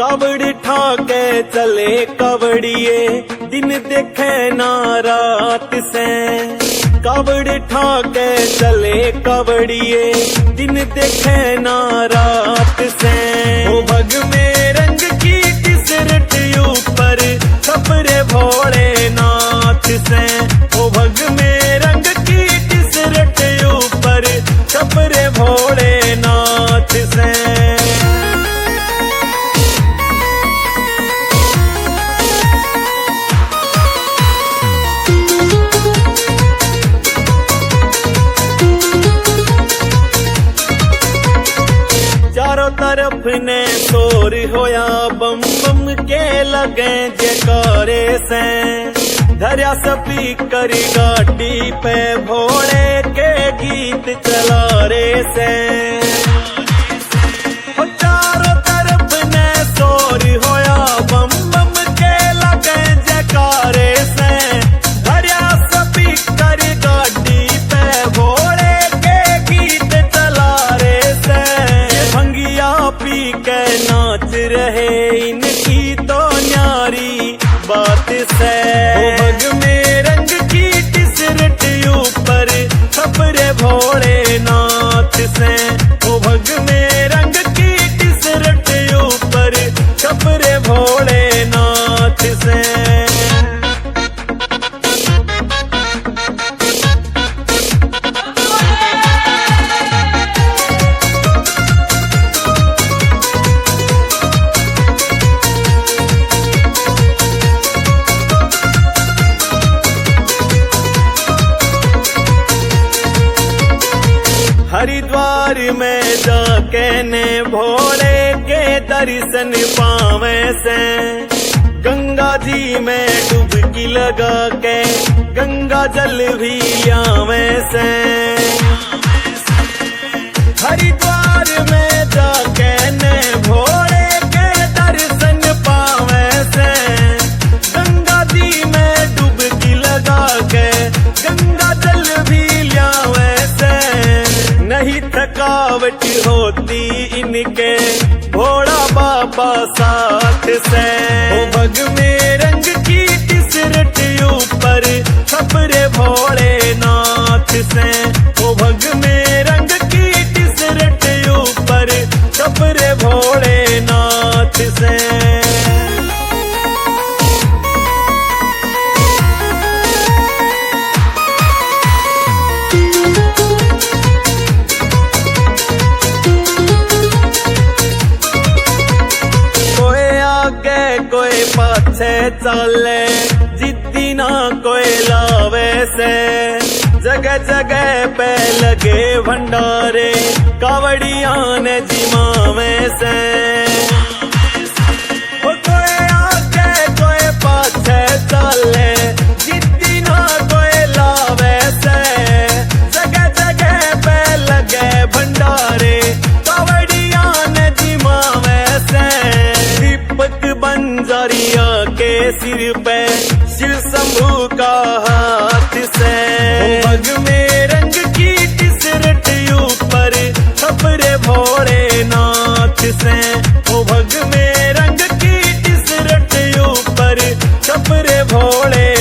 कावड़ ठाके चले कावड़िए, दिन देखे ना रात से। कावड़ ठाके चले कावड़िए, दिन देखे ना रात से। ओ भग में रंग की टी-शर्ट ऊपर छपरे भोलेनाथ से। ओ भग में रंग की टी-शर्ट ऊपर छपरे भोलेनाथ से। चारों तरफ ने शोर होया, बम बम के लगे जयकारे से। धरिया स्पीकर गाड़ी पे भोले के गीत चला रे से। चारों तरफ ने शोर होया, बम बम के लगे जयकारे से। धरिया स्पीकर गाड़ी पे भोले के गीत चला रे से। भंगिया पी के नाच रहे, इनकी तो न्यारी बात से। ओ भग में रंग की टी-शर्ट ऊपर छपरे भोलेनाथ से। ओ भग में रंग की टी-शर्ट ऊपर छपरे भोलेनाथ से। हरिद्वार में जाके ने भोले के दर्शन पावे से। गंगा जी में डुबकी लगा के गंगा जल भी लियावे से। हरिद्वार में जाके ने भोले के दर्शन पावे से। गंगा जी में डुबकी लगा के गंगा जल भी लियावे से। नहीं थकावट होती इनके भोला बाबा साथ से। ओ भग में रंग की टी-शर्ट ऊपर छपरे भोलेनाथ से। ओ भग में रंग की टी-शर्ट ऊपर छपरे भोलेनाथ से। कोई पाछे चले, जिद्दी ना कोई लावे से। जगह जगह पे लगे भंडारे, कावड़िया ने जिमावे से। कोई आगे कोई पाछे चले, जिद्दी ना कोई लावे से। जगह जगह पे लगे भंडारे, कावड़िया ने जिमावे से। दीपक बंजारिया के सिर पे शिव शंभू का हाथ से। ओ भग में रंग की टी-शर्ट ऊपर छपरे भोलेनाथ से। ओ भग में रंग की टी-शर्ट ऊपर छपरे भोले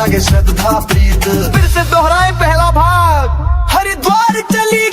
जागे श्रद्धा प्रीत। फिर से दोहराए पहला भाग। हरिद्वार चली